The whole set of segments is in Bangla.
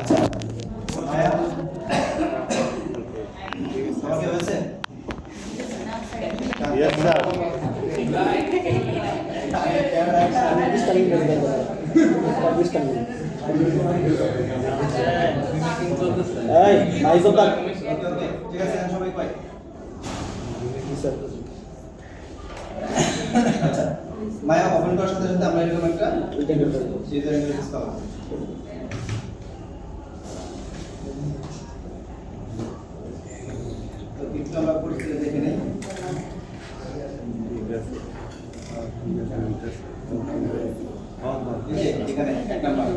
আচ্ছা মায়া কি হয়েছে? Yes, sir. এই মাইজো তাক ঠিক আছে সবাই কই স্যার আচ্ছা মায়া ওপেন করার সাথে সাথে আমরা এরকম একটা সিজার ইন্টারফেস পাবো তো একটু আমরা পরিস্থিতি দেখে নেই এখানে এক নাম্বার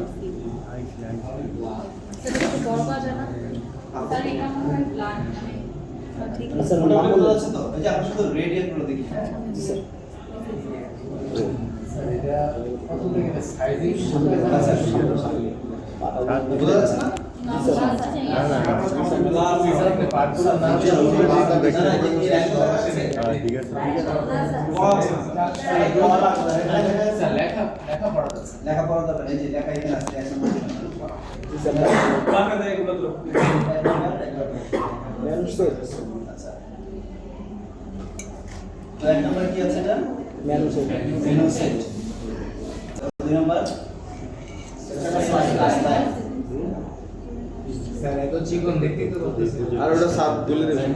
স্যার নাম বলা আছে তো এই যে আমরা শুধু রেডিয়াল গুলো দেখি স্যার স্যার এটা কত থেকে সাইজিং সামনে আছে বোঝা যাচ্ছে না লেখাপড়া দরকার এই যে লেখা এখানে আছে আচ্ছা তো এক নম্বর কি আছে এটা মেনু সেট দুই নম্বর স্যার এত চিকন দেখতেই তো বলতেছি আর ওটা সাপ তুলে দেবেন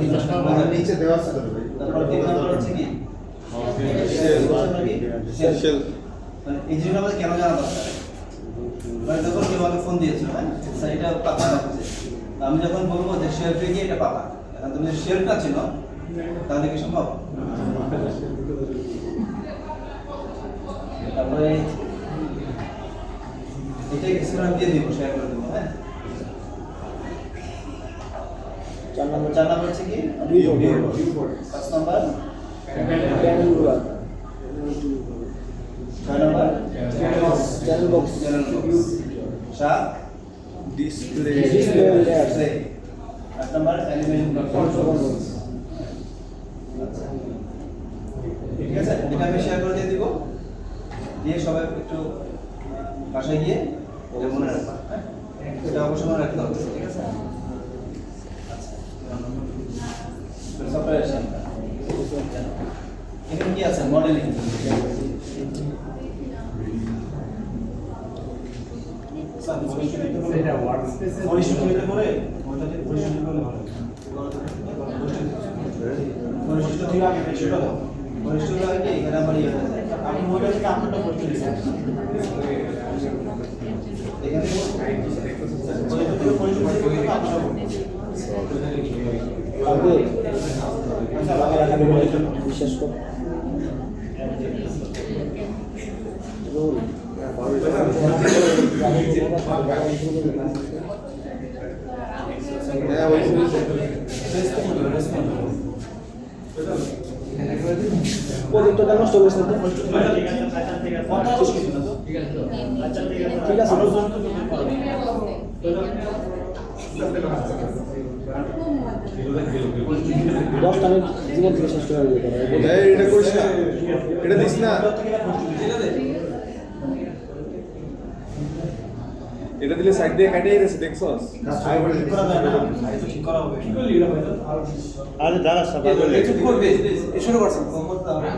নিচে দেওয়া আছে তো ভাই তারপর তিন নম্বর হচ্ছে কি শেল মানে এই জিনিসটা আমাদের কেন জানা দরকার মানে যখন কেউ আমাকে ফোন দিয়েছিল হ্যাঁ স্যার এটা পাপা রাখছে আমি যখন বলবো যে শেলফে গিয়ে এটা পাপা এখন তুমি শেলফ না ছিল তাহলে কি সম্ভব তারপরে এটা স্ক্রিন দিয়ে দিব শেয়ার করে দেবো হ্যাঁ চার নম্বর হচ্ছে কি পাঁচ নম্বর ছয় নম্বর চ্যানেল বক্স সাত ডিসপ্লে আট নম্বর অ্যানিমেশন কন্ট্রোল ঠিক আছে এটা আমি শেয়ার করে দিয়ে দিব দিয়ে সবাই একটু বাসায় গিয়ে এটা মনে রাখবা হ্যাঁ এটা অবশ্যই মনে রাখতে হবে ঠিক আছে সফটওয়্যার এখানে কি আছে মডেলিং সেটা ওয়ার্কস্পেসে পরিষ্কার করে ওটাতে পরিষ্কার করলে ভালো পরিষ্কার থেকে আগে বেশিটা দাও পরিষ্কার আগে এখানে আমার ইয়ে হয়ে যায় আপনি ওটা থেকে আপনারটা করতে দিচ্ছেন এখানে পরিষ্কার করে আপনারা আগে আচ্ছা বাংলা লেখা বিশেষ করে রোল প্রজেক্টটা নষ্ট করেছেন তো ঠিক আছে দশটা আমি জীবন থেকে শেষ করে এটা করিস না এটা দিস না এটা দিলে সাইড দিয়ে কাটিয়ে গেছে দেখছস আরে দাঁড়া সবাই চুপ করবে শুরু করছেন করতে হবে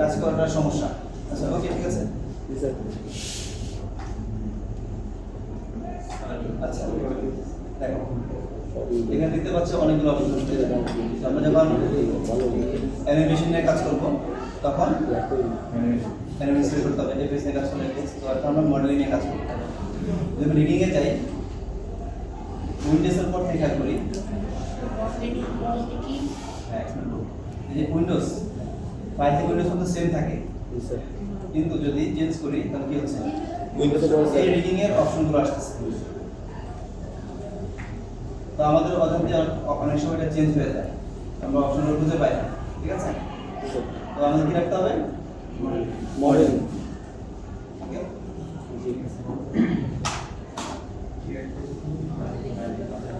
কাজ করার সমস্যা। আচ্ছা ওকে ঠিক আছে। আচ্ছা দেখো এখানে দেখতে পাচ্ছ অনেকগুলো অপশন আছে। আমরা যখন অ্যানিমেশন নিয়ে কাজ করব তখন অ্যানিমেশন করতে হবে, এফএস নিয়ে কাজ করলে তো এখন আমরা মডেলিং নিয়ে কাজ করব। যদি লিডিং এ যাই উইন্ডোজের পর থেকে কাজ করি, হ্যাঁ এই যে উইন্ডোজ ফাইল থেকে উইন্ডোজ মধ্যে সেম থাকে, কিন্তু যদি চেঞ্জ করি তাহলে কি হচ্ছে এই রিডিং এর অপশনগুলো আসতেছে। তো আমাদের অজান্তে অনেক সময় এটা চেঞ্জ হয়ে যায়, আমরা অপশনগুলো খুঁজে পাই না, ঠিক আছে? তো আমাদের কি রাখতে হবে মডেল। ওকে,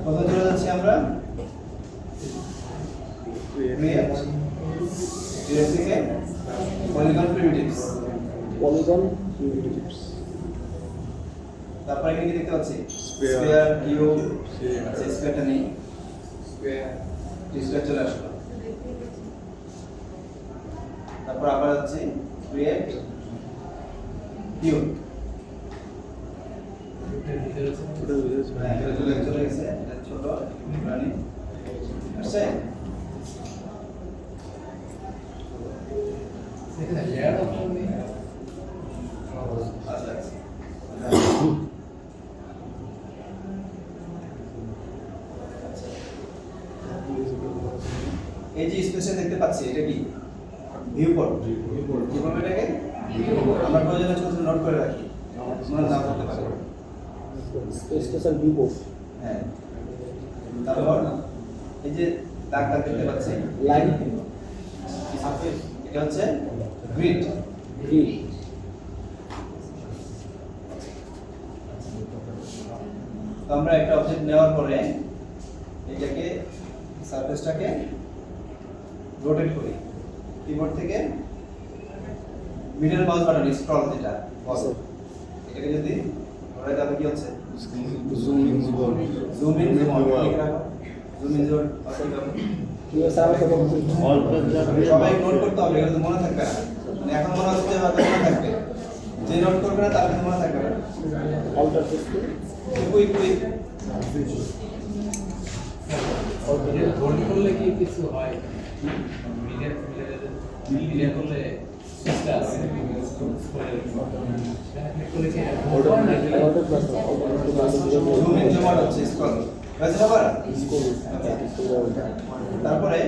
প্রথমে চলে যাচ্ছি আমরা ক্রিয়েট থেকে পলিগন প্রিমিটিভস। তারপরে এখানে কি দেখতে পাচ্ছি স্ফিয়ার, কিউব, আচ্ছা স্ফিয়ারটা নেই, স্ফিয়ার চলে আসলো। তারপর আবার হচ্ছে ক্রিয়েট কিউব, হ্যাঁ এটা চলে গেছে, এটা ছোট প্রাণী আসছে। সেখানে লেয়ার অপশন নেই। আচ্ছা এই যে স্পেসে দেখতে পাচ্ছি এটা কি ভিউ পোর্ট। কি বলবো এটাকে? আমরা প্রয়োজনে ছোট ছোট নোট করে রাখি, মনে না করতে পারে। হ্যাঁ, তারপর এই যে দাগটা দেখতে পাচ্ছি লাইন, এটা হচ্ছে গ্রিড। তো আমরা একটা অবজেক্ট নেওয়ার পরে এটাকে সারফেসটাকে রোটেট করি কিবোর্ড থেকে মিডল মাউস বাটন স্ক্রল যেটা বলে এটাকে যদি ঘোরাই তাহলে কি হচ্ছে zoom in zoom out. Zoom in zoom out zoom in zoom সবাই নোট করতে হবে, এগুলো তো মনে থাকবে না। মানে এখন মনে হচ্ছে যে হয়তো মনে থাকবে, যে নোট করবে না তার কিন্তু মনে থাকবে না। কুইক কুইক হোল্ড করলে কি কিছু হয়? মিডিয়া করলে সিস্টেম আছে করলে কি জুম ইন জুম আউট হচ্ছে স্ক্রল হয়েছে সবার। তারপরে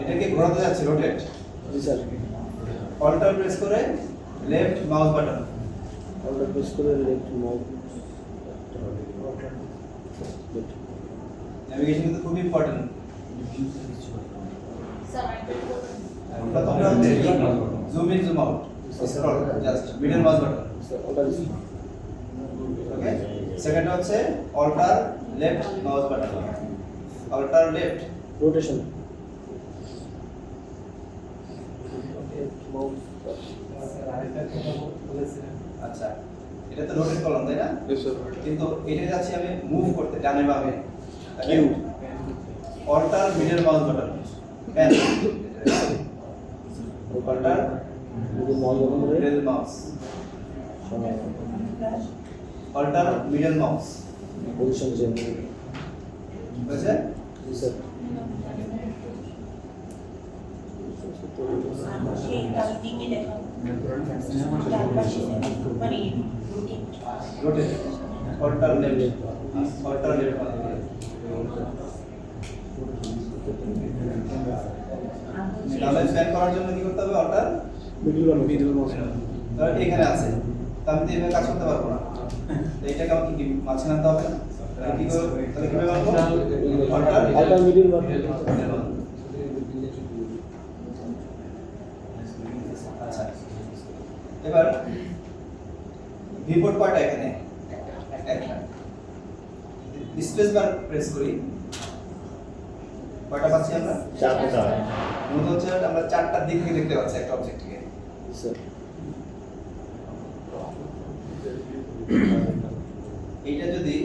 এটাকে ঘোরাতে যাচ্ছে রোটেট, অল্টার প্রেস করে লেফট মাউস বাটন, নেভিগেশন কিন্তু খুব ইম্পর্টেন্ট। প্রথমটা হচ্ছে zoom in zoom out scroll just middle mouse button. Okay, সেকেন্ডটা হচ্ছে alter left mouse button, alter left rotation আচ্ছা এটা তো রোটেট করলাম তাই না? Yes sir. কিন্তু এটা যাচ্ছে আমি মুভ করতে ডানে বামে, Q. Alt middle mouse button pan, Alt middle mouse, Alt middle mouse position change বুঝছে? sir সেই তার দিকে দেখা তার পাশে মানে routine rotate Alt left, Alt left তাহলে স্ক্যান করার জন্য কি করতে হবে? Alt Middle mouse. ধর এখানে আছে, তা আমি তো এভাবে কাজ করতে পারবো না, তো এটাকে আমাকে কি মাঝখানে আনতে হবে না? তাহলে কি করব? তাহলে কিভাবে আনবো? অল্টার alter middle button আচ্ছা এবার ভিপোর্ট কয়টা এখানে? একটা। স্পেস বার প্রেস করি, কয়টা পাচ্ছি আমরা? চারটা মূলত হচ্ছে আমরা চারটার দিক থেকে দেখতে পাচ্ছি একটা অবজেক্টকে। sir এইটা যদি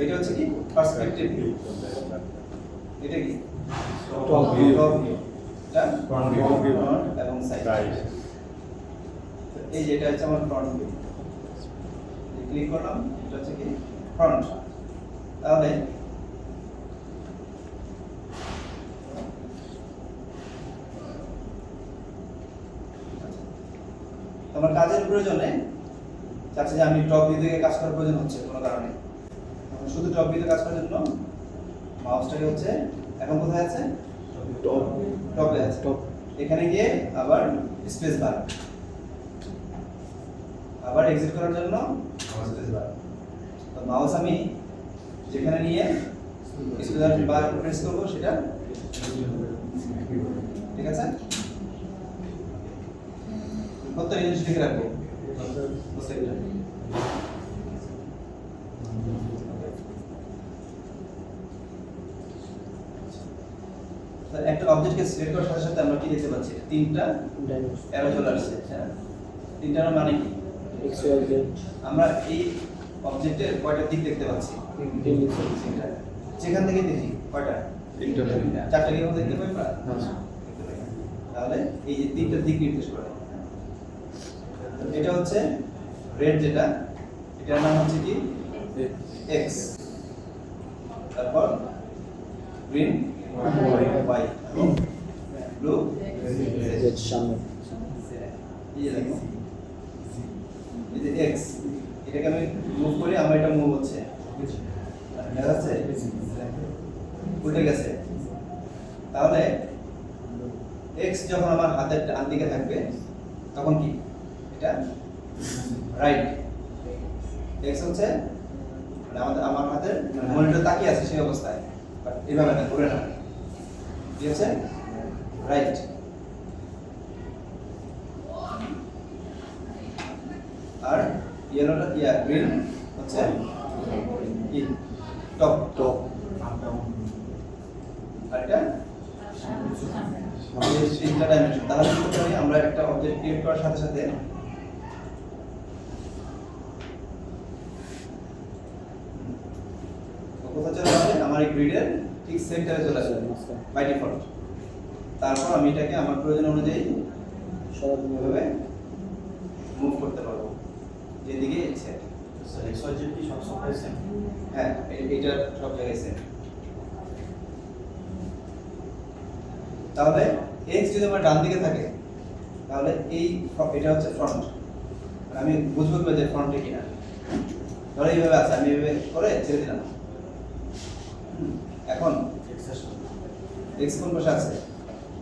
এটা হচ্ছে কি পার্সপেক্টিভ ভিউ। এটা কি Top view. টপ ভিউ, এটা Front view. ফ্রন্ট এবং সাইড। Right. এই যেটা হচ্ছে আমার ফ্রন্ট ভিউ, ক্লিক করলাম, এটা হচ্ছে কি ফ্রন্ট। তাহলে তোমার কাজের প্রয়োজনে চাচ্ছি যে আমি টপ ভিউ থেকে কাজ করার প্রয়োজন হচ্ছে কোনো কারণে, এখন শুধু টপ ভিউতে কাজ করার জন্য মাউসটাকে হচ্ছে এখন কোথায় আছে, টপ টপে আছে। টপ এখানে গিয়ে আবার স্পেস বার, আবার এক্সিট করার জন্য স্পেস বার। তো মাউস আমি যেখানে নিয়ে স্পেস বার প্রেস করব সেটা, ঠিক আছে? প্রত্যেক জিনিস লিখে রাখবো প্রত্যেকটা। একটা অবজেক্টকে সিলেক্ট করার সাথে সাথে আমরা কি দেখতে পাচ্ছি, তিনটা ডাইনোস অ্যারো চলে আসছে। হ্যাঁ, তিনটার মানে কি? এক্স ওয়াই জেড আমরা এই অবজেক্টের কয়টা দিক দেখতে পাচ্ছি? তিনটা তিনটা। যেখান থেকে দেখি কয়টা? তিনটা। চারটা কি দেখতে পাই আমরা? হ্যাঁ। দেখতে পাই না। তাহলে এই যে তিনটা দিক নির্দেশ করে। এটা হচ্ছে রেড, যেটা এটার নাম হচ্ছে কি এক্স, তারপর গ্রিন ওয়াই এবং ব্লু জেড সামনে এই যে দেখো, এই যে এক্স, এটাকে আমি মুভ করি, আমার এটা মুভ হচ্ছে, দেখা যাচ্ছে উল্টে গেছে। তাহলে এক্স যখন আমার হাতের ডান দিকে থাকবে তখন কি এটা রাইট। এক্স হচ্ছে মানে আমার হাতের মনিটর তাকিয়ে আছে সেই অবস্থায়, বাট এইভাবে না, ঘুরে না, কি হচ্ছে রাইট। আর ইয়েলোটা গ্রিন হচ্ছে কি টপ টপ আর এটা আমাদের তিনটা ডাইমেনশন। তাহলে কি করতে পারি আমরা একটা অবজেক্ট ক্রিয়েট করার সাথে সাথে কোথায় চলে আসে, আমার এই গ্রিডের ঠিক সেন্টারে চলে আসে বাই ডিফল্ট। তারপর আমি এটাকে আমার প্রয়োজন অনুযায়ী সরাতে এভাবে মুভ করতে পারবো যেদিকে ইচ্ছে। হ্যাঁ, এটা সব জায়গায় সেম। তাহলে এক্স যদি আমার ডান দিকে থাকে তাহলে এই এটা হচ্ছে ফ্রন্ট, আমি বুঝবো কিভাবে যে ফ্রন্টে কিনা। ধরো এইভাবে আছে, আমি এইভাবে করে ছেড়ে দিলাম। এখন এক্স কোন পাশে আছে?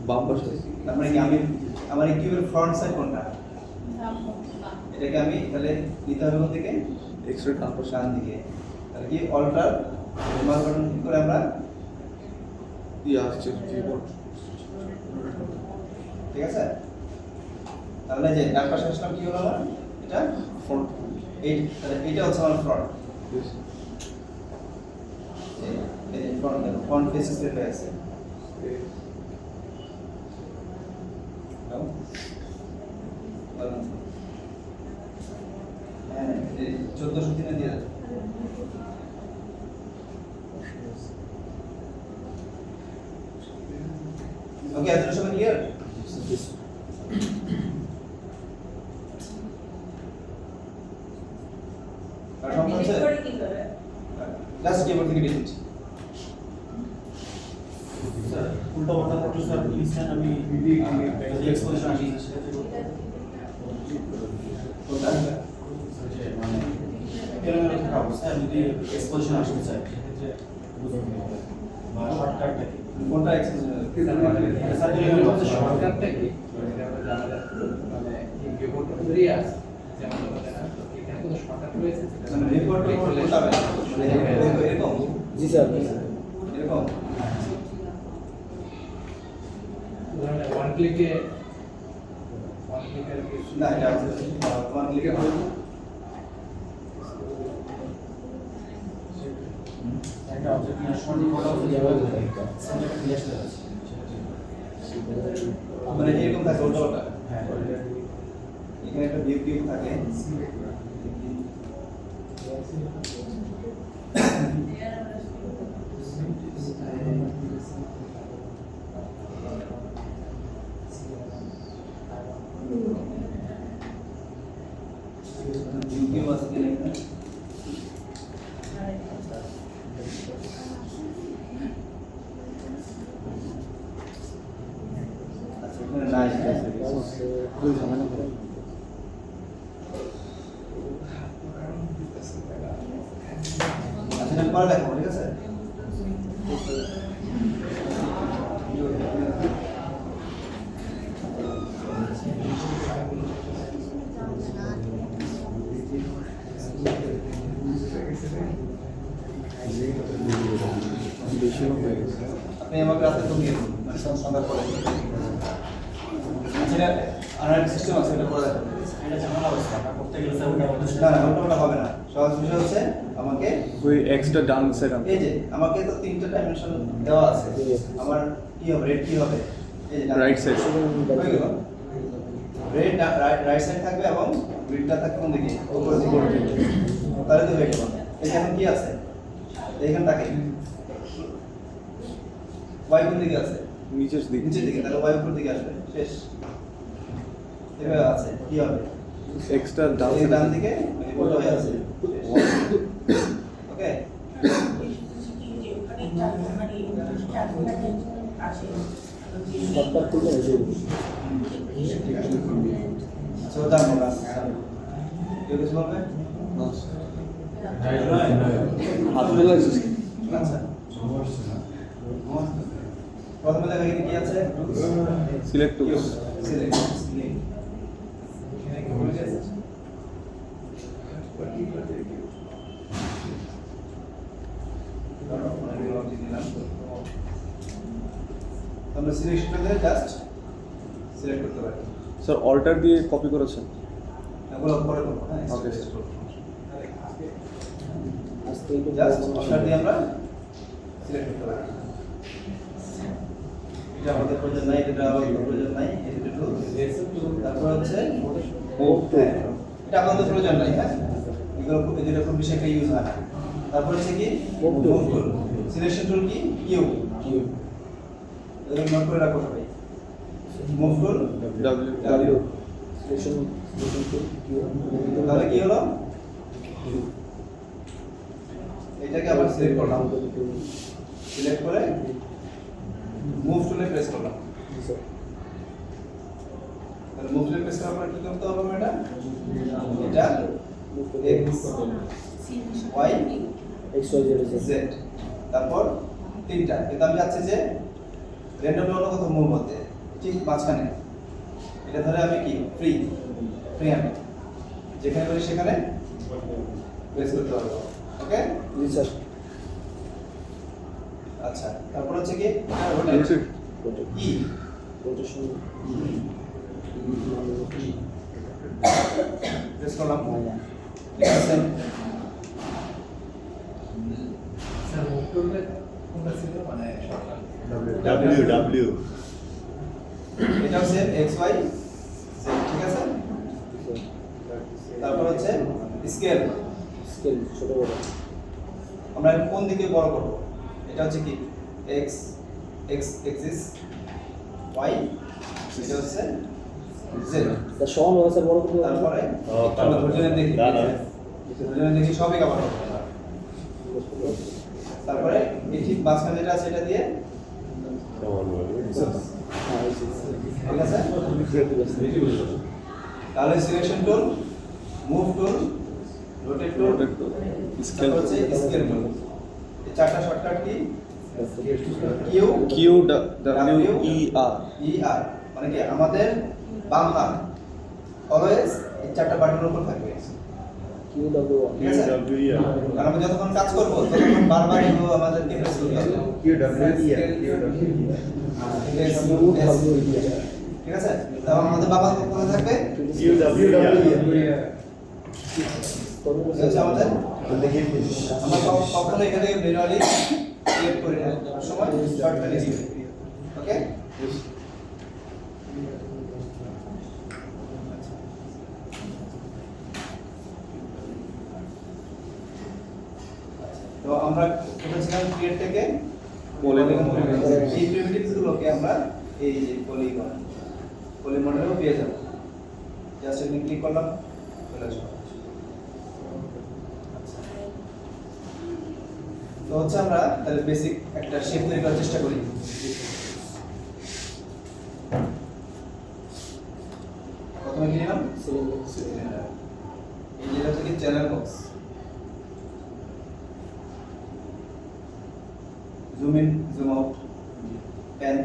বাম পাশে তার মানে কি আমি আমার এই কিউবের ফ্রন্ট সাইড কোনটা? এটাকে আমি তাহলে নিতে হবে কোন দিকে? এক্স রে ডান পাশে ডান দিকে। তাহলে কি অল্টার মার্ক বাটন ক্লিক করে আমরা, আসছে কিবোর্ড ঠিক আছে? তাহলে যে ডান পাশে আসলাম, কি হলো আমার? এটা ফ্রন্ট এই, তাহলে এটা হচ্ছে আমার ফ্রন্ট। এই যে ফ্রন্ট, দেখো ফ্রন্ট ফেস স্প্রেড হয়ে আছে। নাও। হ্যাঁ, এই 1403 দিয়ে দাও। ওকে, এত সবাই ক্লিয়ার? আর সব হচ্ছে জাস্ট কিবোর্ড থেকে ডিলিট। স্যার উল্টা পাল্টা ফটো স্যার প্লিজ স্যার আমি এক্সপোজিশন আসি কোনটা? মানে এলোমেলো থাকা অবস্থায় আমি যদি এক্সপোজিশন আসতে চাই সেক্ষেত্রে বা শর্টকাট থাকে কোনটা এক্সপোজিশন? স্যার এলোমেলো হচ্ছে শর্টকাটটা শর্টকাট কি? এটা আমরা জানা যাচ্ছে মানে এই কিবোর্ডটা ধরেই আছে, যেমন বলতে না তো এখানে কোনো শর্টকাট রয়েছে সেটা মানে রিপোর্ট করতে হবে না, মানে এরকম জি স্যার এরকম ধরেন ওয়ান ক্লিকে না, এটা ওয়ান ক্লিকে হবে না। একটা অবজেক্ট নিয়ে আসলে ফটো অবজেক্ট যেভাবে থাকে সেন্টারটা নিয়ে আসতে যাচ্ছে মানে এরকম থাকে উল্টা পাল্টা। হ্যাঁ এখানে একটা ভিউ কিউব থাকে, কিউ আছে কিনা এখানে আচ্ছা এখানে নাই খুবই ঝামেলা করে। আচ্ছা এটা পরে দেখো ঠিক আছে বেশি হয়ে গেছে। আপনি আমাকে রাতে ফোন দিয়ে দিন মানে সন্ধ্যার পরে আচ্ছা এটা আনার সিস্টেম আছে এটা করে দেখো এটা ঝামেলা অবস্থা আমরা করতে গেলে স্যার ওটা আমাদের না না ওটা হবে না সহজ বিষয় হচ্ছে আমাকে ওই এক্সট্রা ডান সাইড এই যে আমাকে তো তিনটা ডাইমেনশন দেওয়া আছে আমার কি হবে রেড কি হবে এই যে রাইট সাইড হয়ে গেল রেড রাইট সাইড থাকবে এবং গ্রিডটা থাকবে কোন দিকে উপর দিকে তাহলে তো হয়ে গেল এখানে কি আছে এইখানে থাকে ওয়াই কোন দিকে আছে নিচের দিকে নিচের দিকে তাহলে ওয়াই উপর দিকে আসবে শেষ এভাবে আছে কি হবে এক্সট্রা ডান এই ডান দিকে উল্টো হয়ে আছে ওকে সবটা খুলে এসে আচ্ছা ওটা আমরা কেউ কিছু বলবে হাত ফেলা আচ্ছা প্রথমে দেখা গেলে কি আছে সিলেক্ট টু সিলেক্ট আমরা সিলেকশন করে জাস্ট সিলেক্ট করতে পারি স্যার অল্টার দিয়ে কপি করেছেন এগুলো পরে করব হ্যাঁ Okay. জাস্ট অল্টার দিয়ে আমরা সিলেক্ট করতে পারি এটা আমাদের প্রয়োজন নাই এটা আমাদের প্রয়োজন নাই এটা টু তারপর হচ্ছে হ্যাঁ, এটা আমাদের প্রয়োজন নাই হ্যাঁ এগুলো খুব এটা খুব বেশি একটা ইউজ হয় না তারপর হচ্ছে কি মুভ টুল সিলেকশন টুল কি কিউ এগুলো নোট করে রাখো সবাই move tool W W station তাহলে কি হলো এটাকে আবার সিলেক্ট করলাম সিলেক্ট করে মুভ টুলে প্রেস করলাম তাহলে মুভ টুলে প্রেস করার পর কি করতে হবে এটা এটা এক্স ওয়াই জেড তারপর তিনটা কিন্তু আমি চাচ্ছি যে র্যান্ডমলি অন্য কোথাও মুভ হতে ঠিক মাঝখানে এটা ধরে আমি কি ফ্রি ফ্রি হ্যান্ড যেখানে বলি সেখানে প্রেস করতে হবে ওকে জি স্যার আচ্ছা তারপর হচ্ছে কি রোটেট ই রোটেশন প্রেস করলাম ঠিক আছে স্যার মুভ করলে কোনটা ছিল মানে শর্টকাট W এটা হচ্ছে এক্স ওয়াই জেড ঠিক আছে তারপর হচ্ছে স্কেল স্কেল ছোট বড় আমরা কোন দিকে বড় করব এটা হচ্ছে কি এক্স এক্স এক্সিস ওয়াই এটা হচ্ছে জেড স্যার সমান হবে স্যার বড় করতে তারপরে আমরা ধৈর্য দেখি ধৈর্য দেখি সবই কভার হবে তারপরে এই ঠিক মাঝখানে যেটা আছে এটা দিয়ে ঠিক আছে তাহলে selection tool move tool rotate টুল স্কেল হচ্ছে স্কেল টুল এই চারটা shortcut key Q Q W E আর ই আর মানে কি আমাদের বাম হাত অলওয়েজ এই চারটা বাটনের উপর থাকবে কিউ ডাব্লিউ ঠিক আছে কারণ আমরা যতক্ষণ কাজ করব ততক্ষণ বারবার এগুলো আমাদেরকে প্রেস করতে হবে ঠিক আছে তাহলে আমাদের বাবা কোথায় থাকবে এটা হচ্ছে আমাদের আমরা কখনো এখানে ম্যানুয়ালি সিলেক্ট করি না সময় শর্টকাট ইউজ করি ওকে তো আমরা কোথায় ক্রিয়েট থেকে Polygon এই প্রিমিটিভস গুলোকে আমরা এই যে পলিগন পলিমডেলও পেয়ে যাব জাস্ট এখানে ক্লিক করলাম চলে আসবে তো হচ্ছে আমরা তাহলে বেসিক একটা শেপ তৈরি করার চেষ্টা করি। প্রথমে কি নিলাম? সিলিন্ডার। এই যেটা হচ্ছে কি channel box. Zoom in, zoom out, pan.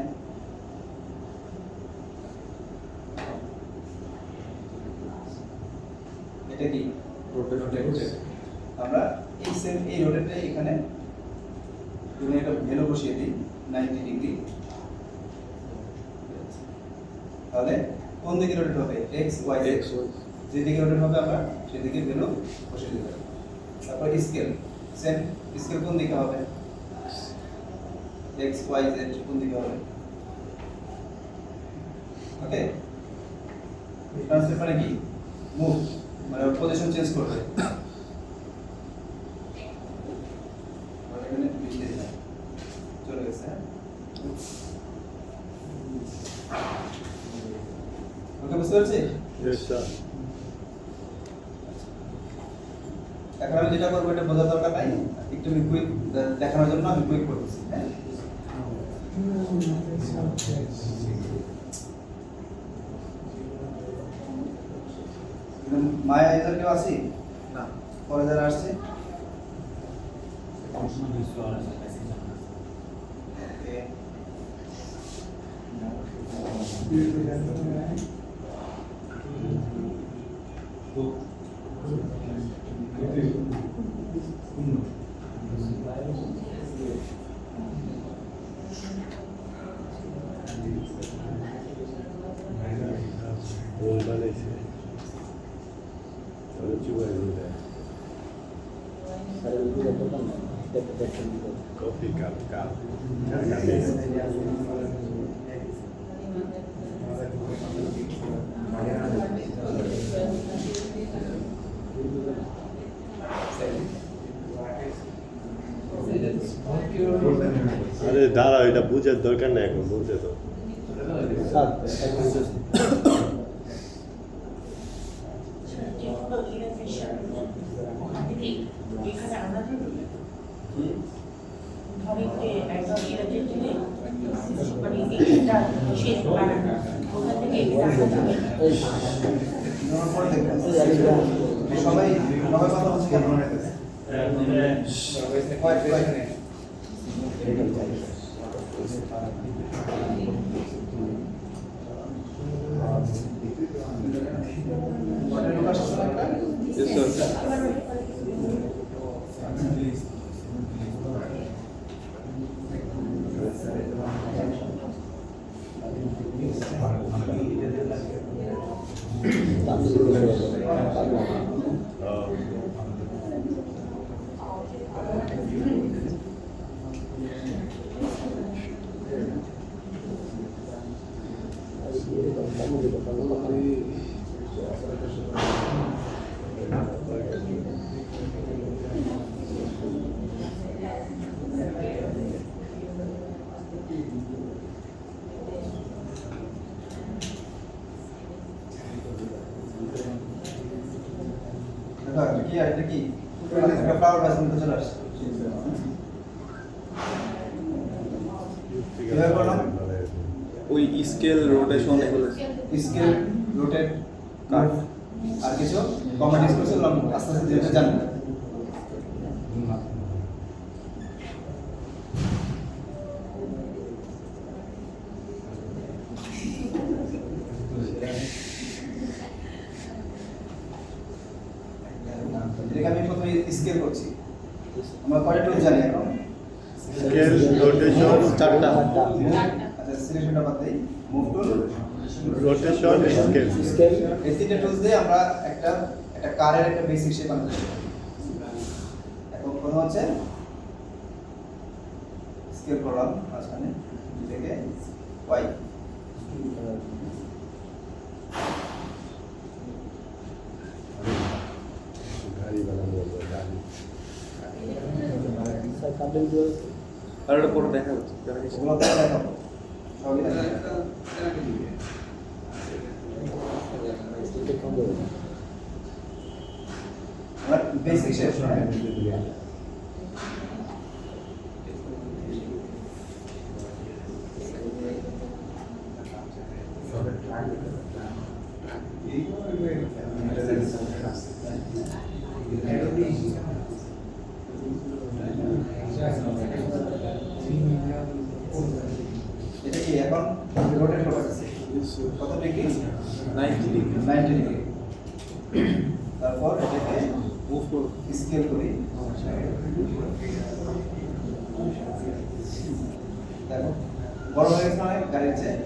এটা কি? রোটেট। আমরা এই রোটেটটা এখানে তুমি একটা ভ্যালু বসিয়ে দিই 90 ডিগ্রি। তাহলে কোন দিকে রোটেট হবে? x y z। যেদিকে রোটেট হবে আমরা সেদিকে ভ্যালু বসিয়ে দিতে হবে। তারপর স্কেল, সেম স্কেল কোন দিকে হবে? x y z কোন দিকে হবে? ওকে। ট্রান্সলেট মানে কি? মুভ, মানে পজিশন চেঞ্জ করবে। চলে গেছে। ওকে, বুঝতে পারছি? Yes, sir. এখন আমি যেটা করবো এটা বোঝার দরকার নাই, একটু আমি কুইক দেখানোর জন্য আমি কুইক করতেছি। হ্যাঁ, মায়া এজার কেউ আছি না? পরে যারা আসছে Coffee cup. আরে দাঁড়া, এটা বুঝার দরকার নেই, এখন বলতে তো যেগুলো ইলেকট্রিশিয়ান ওখান থেকে এখানে আমাদের ধরেন যে একদম ইলেকট্রিক মানে এইটা শেষ ওখান থেকে এটা আনাতে পরে দেখবেন। সবাই কথা হচ্ছে কেন? Yes, sir. কি আর এটা কি? একটা ফ্লাওয়ার বাস নিতে চলে আসছে। কিভাবে করলাম? ওই স্কেল, রোটেশন এগুলো। স্কেল, রোটেট, কার্ভ আর কিছু কমন ডিসপ্লেস করলাম, আস্তে আস্তে ধীরে ধীরে জানবেন। এটাকে আমি প্রথমে স্কেল করছি। আমরা কয়টা টুল জানি এখন? স্কেল, রোটেশন, চারটা। আচ্ছা, সিলেকশনটা বাদ দেই। Move tool, rotation, scale. এই তিনটা টুলস দিয়ে আমরা একটা কারের একটা বেসিক শেপ আনতে পারি। এখন প্রথম হচ্ছে স্কেল করলাম মাঝখানে থেকে ওয়াই। গাড়ি বানানো হবে, গাড়ি। আর ওটা পরে দেখা যাচ্ছে। ওগুলো তো দেখাবো সবই দেখাবো। বেসিক শেপ এটা কি এখন রোটেট করতেছে কত ডিগ্রি 90 ডিগ্রি 90 ডিগ্রি তারপর এটাকে মুভ করো স্কেল করি দেখো বড় হয়ে গেছে অনেক গাড়ির চেয়ে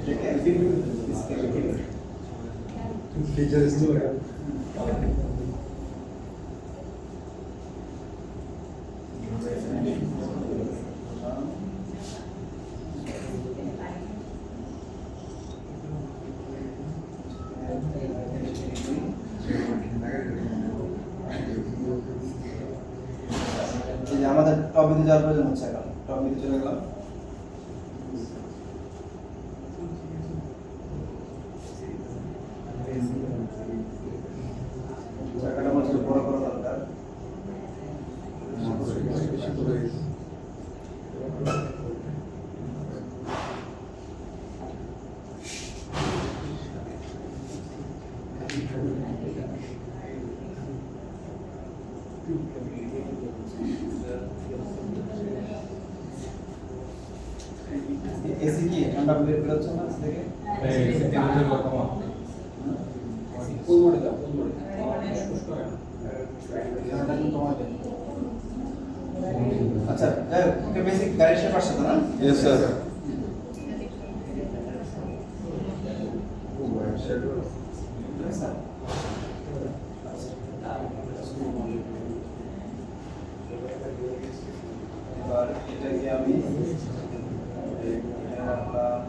এটাকে স্কেল করি ফিচার স্টোর এই যে আমাদের টপিতে যাওয়ার প্রয়োজন হচ্ছে এখন টপিতে চলে গেলাম জায়গাটা মধ্যে বড় বড় দরকার এসি কি ঠান্ডা বের বেরোচ্ছে না থেকে আচ্ছা ওকে বেসিক গাড়ি শেপ আসছে তো না ইয়েস স্যার এবার এটাকে আমি রাখলাম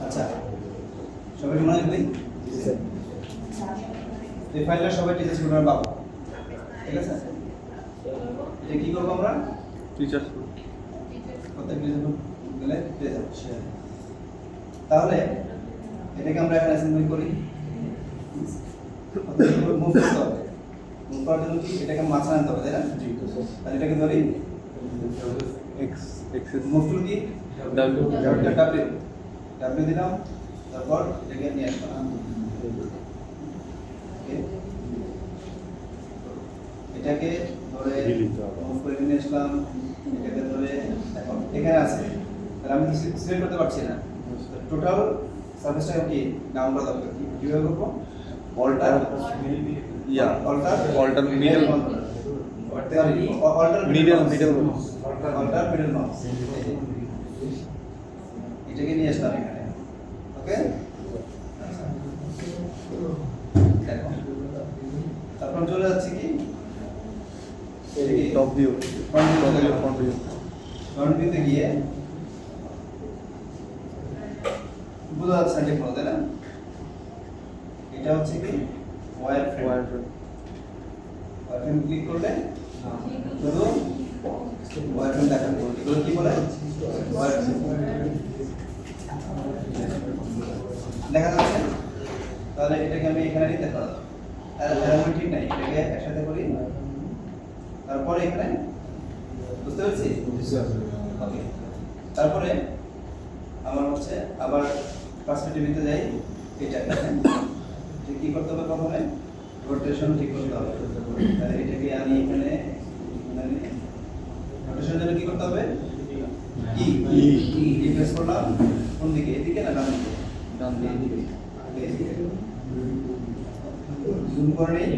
আচ্ছা সবাই মনে রাখবেন এই ফাইলটা সবাই টিচার স্টুডেন্ট পাবো ঠিক আছে এটা কি করব আমরা টিচার প্রত্যেক টিচার গেলে পেয়ে যাবো তাহলে এটাকে আমরা এখন অ্যাসাইনমেন্ট করি মুভ করতে হবে মুভ করার জন্য কি এটাকে মাঝখানে আনতে হবে তাই না তাহলে এটাকে ধরি এক্স এক্সেস মুভ টুল কি ডাব্লিউ ডাব্লিউ ডাব্লিউ দিলাম তারপর এটাকে নিয়ে আসলাম Okay? এটাকে ধরে মুভ করে নিয়ে আসলাম এটাকে ধরে এখন এখানে আছে তাহলে আমি সিলেক্ট করতে পারছি না টোটাল সার্ভিসটা কি নাম করা দরকার কিভাবে করবো অল্টার ইয়া alter alter middle alter middle alter middle mouse এটাকে নিয়ে আসলাম এখানে ওকে দেখো তারপর চলে যাচ্ছে কি top view front view front view front ভিউতে গিয়ে বোঝা যাচ্ছে না তাই না এটা হচ্ছে কি wire frame wire wire frame click করলে শুধু ওয়্যার ফ্রেম দেখাবে এগুলো কি বলে ওয়্যার ফ্রেম দেখা যাচ্ছে তাহলে এটাকে আমি এখানে নিতে পারবো আমি ঠিক নাই এটাকে একসাথে করি তারপরে এখানে বুঝতে পারছি ওকে তারপরে আমার হচ্ছে আবার পার্সপেক্টিভিতে যাই এটা কি করতে হবে প্রথমে রোটেশন ঠিক করতে হবে। তাহলে এটাকে আমি এখানে রোটেশনের জন্য কি করতে হবে? ই প্রেস করলাম। কোন দিকে? এদিকে না ডান দিকে? ডান দিকে। এদিকে। জুম করে নেই।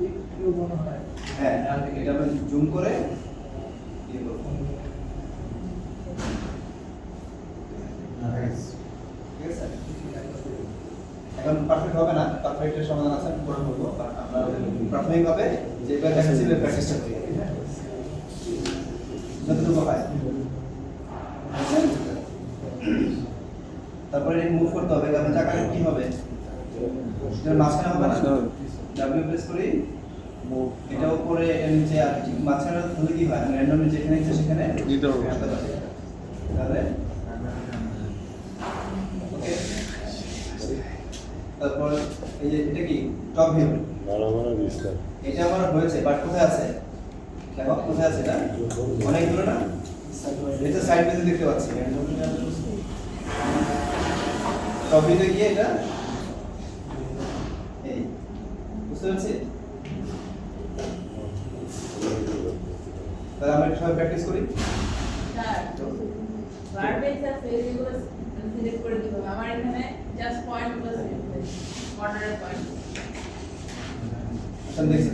একটু মনে হয় হ্যাঁ, এটা আমরা জুম করে ইয়ে করব। ঠিক আছে? এখন পারফেক্ট হবে না, পারফেক্টের সমাধান আছে, আমি পরে বলবো। আমরা প্রাথমিকভাবে যেটা দেখাচ্ছি প্র্যাকটিসটা করি, হ্যাঁ? যতটুকু হয়। তারপরে মুভ করতে হবে, কারণ চাকাটা কি হবে? এটা মাঝখানে হবে না? ডাব্লিউ প্রেস করি, এটাও করে এর নিচে আর ঠিক মাঝখানে হলে কি হয়? আমি র্যান্ডমলি যেখানে ইচ্ছে সেখানে নিতে পারবো। আনতে পারি। তাহলে ওকে। তারপর এই যে এটা কি টপ ভিউ, মারা দিস এটা আমার হয়েছে, বাট কোথায় আছে? দেখো কোথায় আছে এটা? অনেক দূরে না? এটা সাইড ভিউ দেখতে পাচ্ছি। টপ ভিউতে গিয়ে এটা এই বুঝতে পারছি? তাহলে আমরা সবাই প্র্যাকটিস করি। ভার্বেক্স আছে এগুলো সিলেক্ট করে দিব আমার এখানে জাস্ট পয়েন্ট গুলো সিলেক্ট করে অর্ডারের পয়েন্ট আচ্ছা দেখছি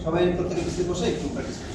সবাই প্রত্যেকে বসে একটু প্র্যাকটিস করি।